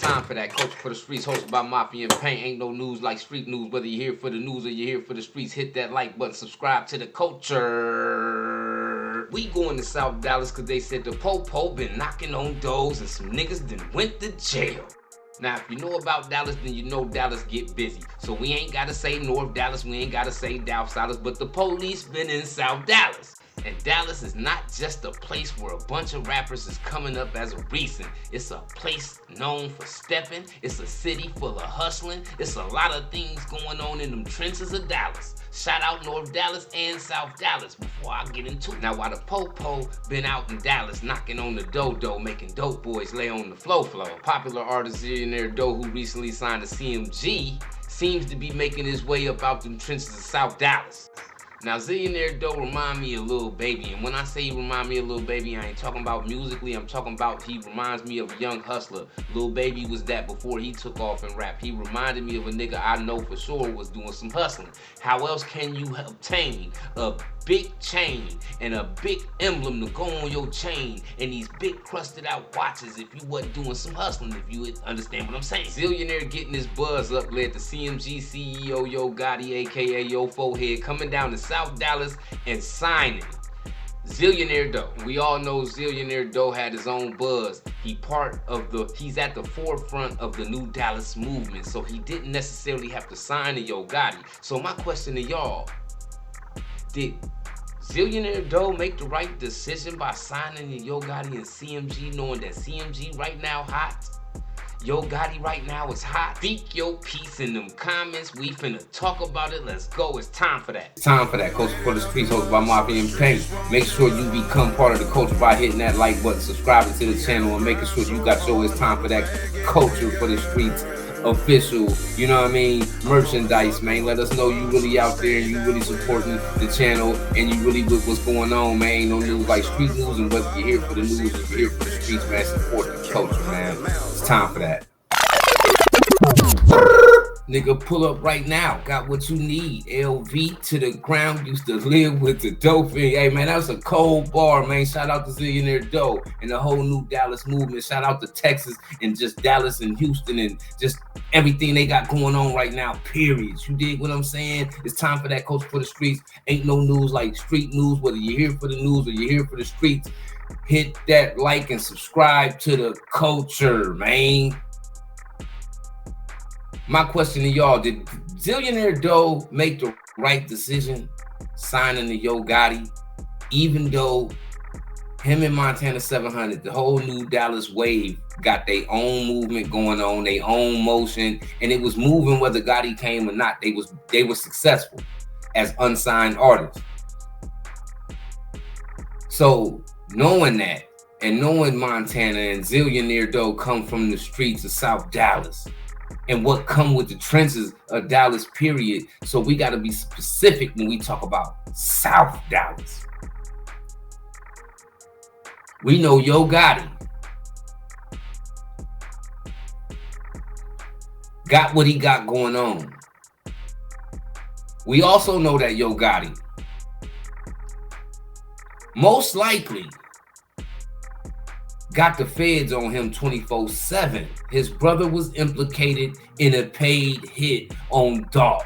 time for that. Coach for the streets, hosted by Mafia and Paint. Ain't no news like street news. Whether you're here for the news or you're here for the streets, hit that like button, subscribe to the culture. We going to South Dallas because they said the po-po been knocking on doors and some niggas done went to jail. Now, if you know about Dallas, then you know Dallas get busy. So we ain't gotta say North Dallas, we ain't gotta say South Dallas, but the police been in South Dallas. And Dallas is not just a place where a bunch of rappers is coming up as a recent. It's a place known for stepping. It's a city full of hustling. It's a lot of things going on in them trenches of Dallas. Shout out North Dallas and South Dallas before I get into it. Now, while the po-po been out in Dallas knocking on the dodo, making dope boys lay on the flow. Popular artist Zillionaire Doe, who recently signed to CMG, seems to be making his way up out them trenches of South Dallas. Now, Zillionaire Doe remind me of Lil Baby, and when I say he remind me of Lil Baby, I ain't talking about musically, I'm talking about he reminds me of a young hustler. Lil Baby was that before he took off in rap. He reminded me of a nigga I know for sure was doing some hustling. How else can you obtain a big chain and a big emblem to go on your chain and these big crusted out watches if you wasn't doing some hustling, if you understand what I'm saying? Zillionaire getting his buzz up led to CMG CEO Yo Gotti, aka Yo Forehead, coming down to South Dallas and signing Zillionaire Doe. We all know Zillionaire Doe had his own buzz. He's at the forefront of the new Dallas movement, so he didn't necessarily have to sign to Yo Gotti. So my question to y'all, did Zillionaire Doe make the right decision by signing to Yo Gotti and CMG, knowing that CMG right now hot? Yo Gotti right now is hot. Speak your piece in them comments. We finna talk about it. Let's go. It's time for that. Time for that. Coach for the Streets, hosted by Mafia and Paint. Make sure you become part of the culture by hitting that like button, subscribing to the channel, and making sure you got your It's Time for That Culture for the Streets official, you know what I mean, merchandise, man. Let us know you really out there and you really supporting the channel and you really with what's going on, man. Ain't no news like street news, and whether you're here for the news or you're here for the streets, man, support the culture, man. It's time for that. Nigga, pull up right now. Got what you need. LV to the ground. Used to live with the dope. Hey, man, that was a cold bar, man. Shout out to Zillionaire Doe and the whole new Dallas movement. Shout out to Texas and just Dallas and Houston and just everything they got going on right now, period. You dig what I'm saying? It's time for that Coach for the Streets. Ain't no news like street news. Whether you're here for the news or you're here for the streets, hit that like and subscribe to the culture, man. My question to y'all, did Zillionaire Doe make the right decision signing to Yo Gotti, even though him and Montana 700, the whole new Dallas wave, got their own movement going on, their own motion, and it was moving whether Gotti came or not. They were successful as unsigned artists. So knowing that, and knowing Montana and Zillionaire Doe come from the streets of South Dallas, and what come with the trenches of Dallas, period. So we got to be specific when we talk about South Dallas. We know Yo Gotti got what he got going on. We also know that Yo Gotti most likely got the feds on him 24/7. His brother was implicated in a paid hit on Dolph.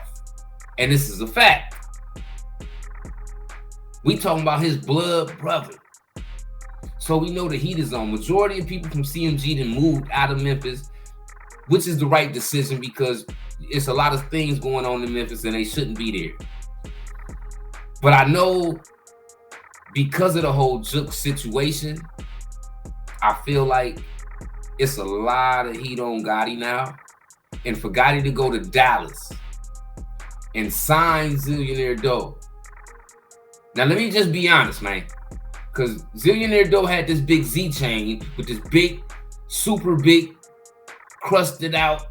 And this is a fact. We talking about his blood brother. So we know the heat is on. Majority of people from CMG that moved out of Memphis, which is the right decision because it's a lot of things going on in Memphis and they shouldn't be there. But I know because of the whole Jook situation, I feel like it's a lot of heat on Gotti now. And for Gotti to go to Dallas and sign Zillionaire Doe. Now, let me just be honest, man. Because Zillionaire Doe had this big Z chain with this big, super big, crusted out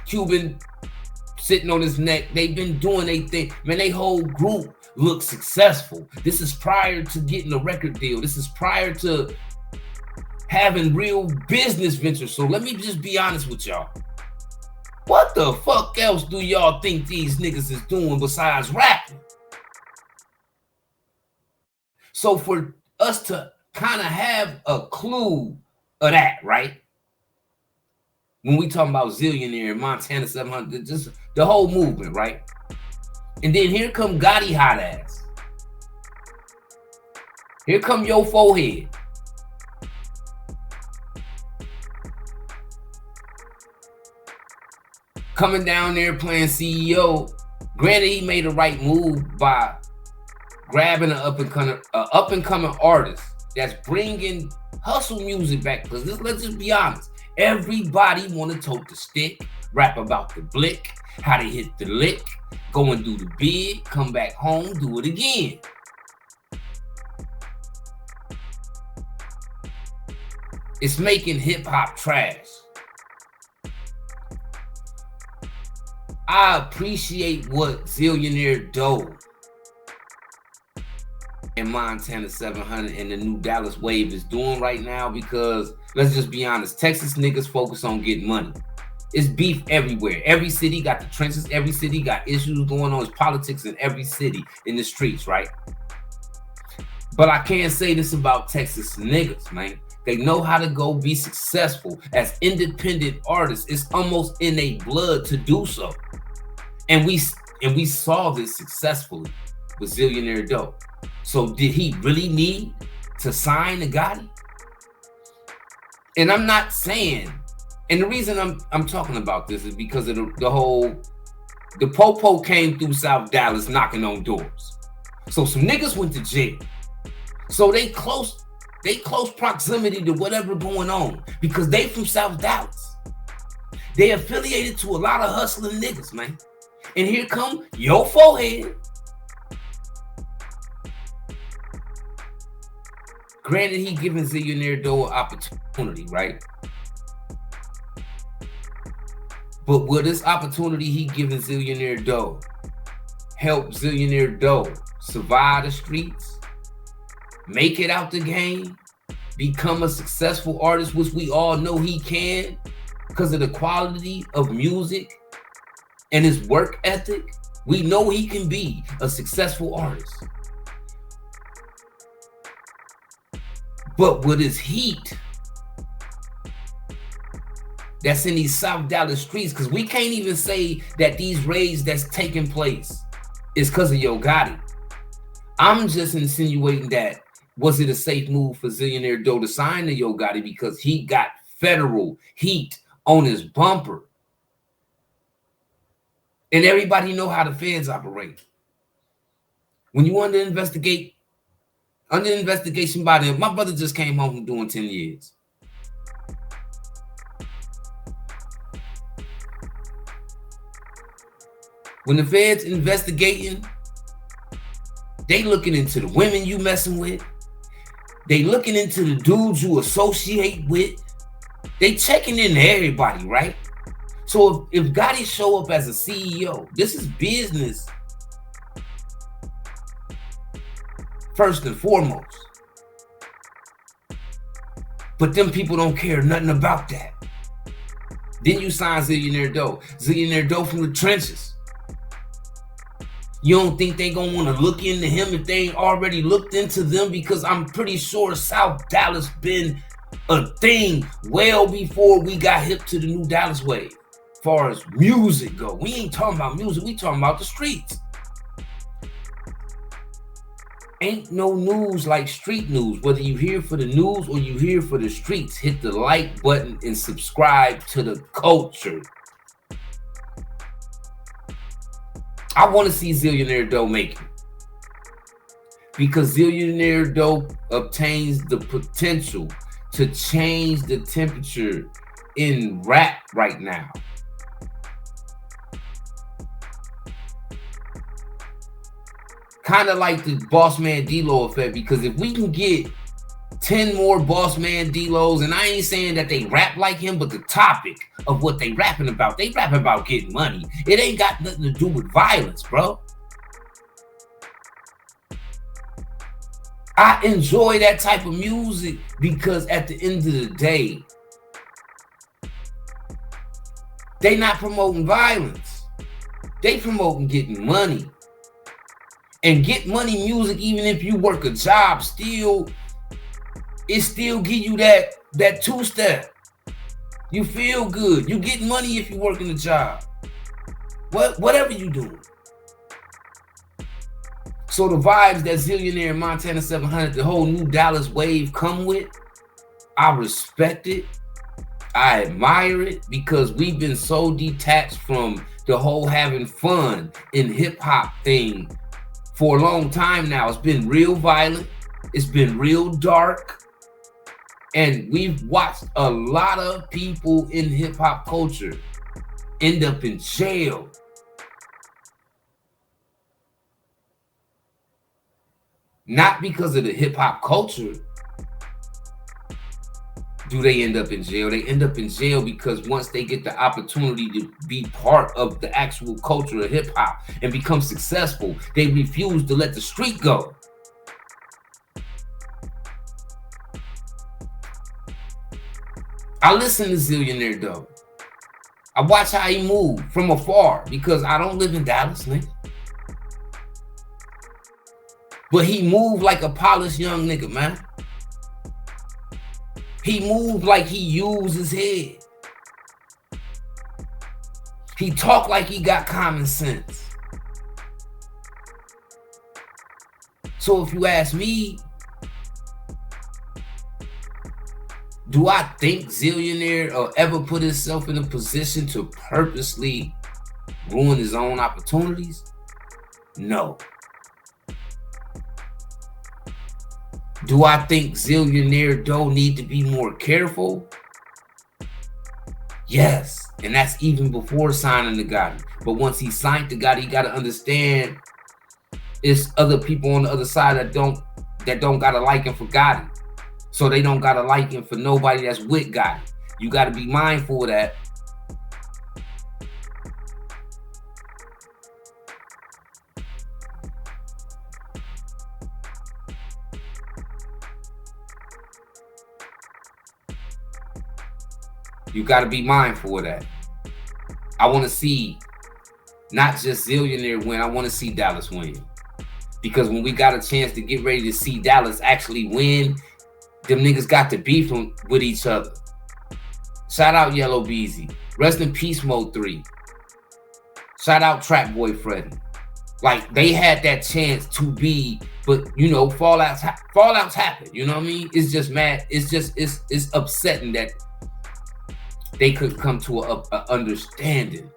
Cuban sitting on his neck. They've been doing their thing. Man, they whole group looks successful. This is prior to getting a record deal. This is prior to having real business ventures. So let me just be honest with y'all. What the fuck else do y'all think these niggas is doing besides rapping? So for us to kind of have a clue of that, right? When we talking about Zillionaire, Montana 700, just the whole movement, right? And then here come Gotti hot ass. Here come Yo Forehead. Coming down there playing CEO. Granted, he made the right move by grabbing an up and coming artist that's bringing hustle music back. Because let's just be honest, everybody want to tote the stick, rap about the blick, how they hit the lick, go and do the big, come back home, do it again. It's making hip hop trash. I appreciate what Zillionaire Doe and Montana 700 and the new Dallas wave is doing right now, because let's just be honest, Texas niggas focus on getting money. It's beef everywhere. Every city got the trenches. Every city got issues going on. It's politics in every city in the streets, right? But I can't say this about Texas niggas, man. They know how to go be successful as independent artists. It's almost in their blood to do so. And we saw this successfully with Zillionaire Doe. So did he really need to sign a Gotti? And I'm not saying, and the reason I'm talking about this is because of the popo came through South Dallas knocking on doors. So some niggas went to jail. So they close proximity to whatever going on because they from South Dallas. They affiliated to a lot of hustling niggas, man. And here come Yo Forehead. Granted, he giving Zillionaire Doe an opportunity, right? But will this opportunity he giving Zillionaire Doe help Zillionaire Doe survive the streets, make it out the game, become a successful artist, which we all know he can because of the quality of music and his work ethic? We know he can be a successful artist. But with his heat that's in these South Dallas streets, because we can't even say that these raids that's taking place is because of Yo Gotti. I'm just insinuating that, was it a safe move for Zillionaire Doe to sign to Yo Gotti because he got federal heat on his bumper? And everybody know how the feds operate. When you under investigation by them, my brother just came home from doing 10 years. When the feds investigating, they looking into the women you messing with. They looking into the dudes you associate with. They checking into everybody, right? So if Gotti show up as a CEO, this is business first and foremost. But them people don't care nothing about that. Then you sign Zillionaire Doe. Zillionaire Doe from the trenches. You don't think they gonna want to look into him if they ain't already looked into them? Because I'm pretty sure South Dallas been a thing well before we got hip to the new Dallas wave. As far as music go, we ain't talking about music, we talking about the streets. Ain't no news like street news. Whether you here for the news or you here for the streets, hit the like button and subscribe to the culture. I want to see Zillionaire Doe make it, because Zillionaire Doe obtains the potential to change the temperature in rap right now. Kind of like the Boss Man D-Lo effect, because if we can get 10 more Boss Man D-Los, and I ain't saying that they rap like him, but the topic of what they rapping about getting money. It ain't got nothing to do with violence, bro. I enjoy that type of music because at the end of the day, they not promoting violence. They promoting getting money. And get money music, even if you work a job, it still give you that two-step. You feel good. You get money if you work in a job. Whatever you do. So the vibes that Zillionaire Montana 700, the whole new Dallas wave come with, I respect it. I admire it because we've been so detached from the whole having fun in hip hop thing for a long time now. It's been real violent. It's been real dark. And we've watched a lot of people in hip hop culture end up in jail. Not because of the hip hop culture do they end up in jail. They end up in jail because once they get the opportunity to be part of the actual culture of hip hop and become successful, they refuse to let the street go. I listen to Zillionaire Doe. I watch how he move from afar because I don't live in Dallas, nigga. But he moved like a polished young nigga, man. He moved like he used his head. He talked like he got common sense. So if you ask me, do I think Zillionaire ever put himself in a position to purposely ruin his own opportunities? No. Do I think Zillionaire Doe need to be more careful? Yes. And that's even before signing the Gotti. But once he signed the Gotti, he got to understand it's other people on the other side that don't got a liking for Gotti. So they don't got a liking for nobody that's with Gotti. You got to be mindful of that. You got to be mindful of that. I want to see not just Zillionaire win. I want to see Dallas win. Because when we got a chance to get ready to see Dallas actually win, them niggas got to beef with each other. Shout out Yellow Beezy. Rest in peace, Mo 3. Shout out Trap Boy Freddy. Like, they had that chance to be, but, you know, fallouts happen. You know what I mean? It's just mad. It's upsetting that they could come to a understanding.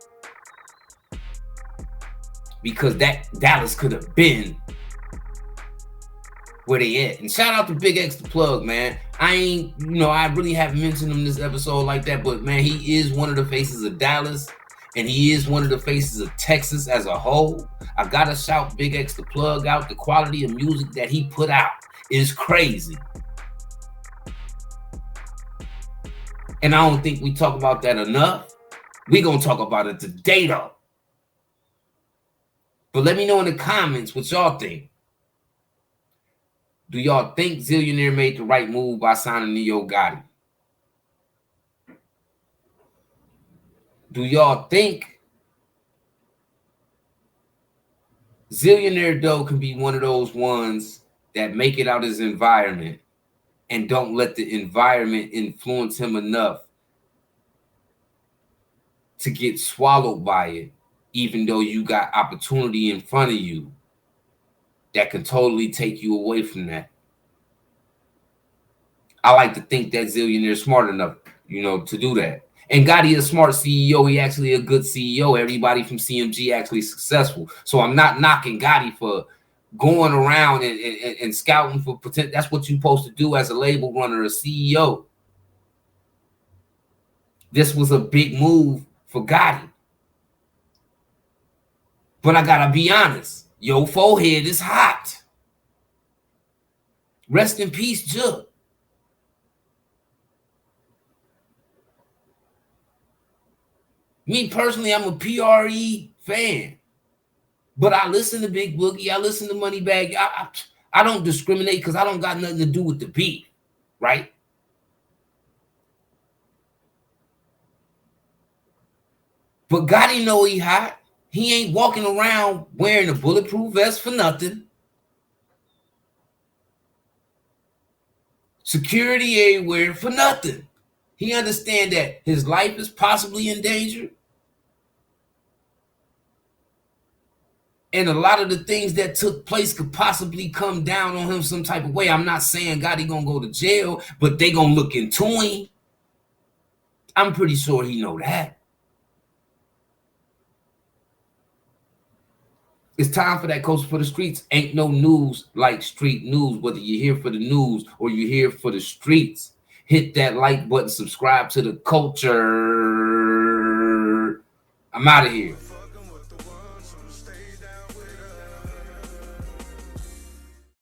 Because that Dallas could have been where they at. And shout out to Big X the Plug, man. I really haven't mentioned him this episode like that, but man, he is one of the faces of Dallas, and he is one of the faces of Texas as a whole. I gotta shout Big X the Plug out. The quality of music that he put out is crazy. And I don't think we talk about that enough. We gonna talk about it today though. But let me know in the comments what y'all think. Do y'all think Zillionaire made the right move by signing Yo Gotti? Do y'all think Zillionaire Doe can be one of those ones that make it out his environment and don't let the environment influence him enough to get swallowed by it, even though you got opportunity in front of you that can totally take you away from that? I like to think that Zillionaire's smart enough, to do that. And Gotti is a smart CEO. He actually a good CEO. Everybody from CMG actually successful. So I'm not knocking Gotti for going around and scouting for potential. That's what you're supposed to do as a label runner, a CEO. This was a big move for Gotti. But I gotta be honest, Yo forehead is hot. Rest in peace, Jook. Me personally, I'm a PRE fan. But I listen to Big Boogie. I listen to Moneybagg. I don't discriminate because I don't got nothing to do with the beat, right? But Gotti know he hot. He ain't walking around wearing a bulletproof vest for nothing. Security everywhere for nothing. He understands that his life is possibly in danger. And a lot of the things that took place could possibly come down on him some type of way. I'm not saying Gotti gonna go to jail, but they gonna look into him. I'm pretty sure he know that. It's time for that coach for the streets. Ain't no news like street news, whether you're here for the news or you're here for the streets. Hit that like button, subscribe to the culture. I'm out of here.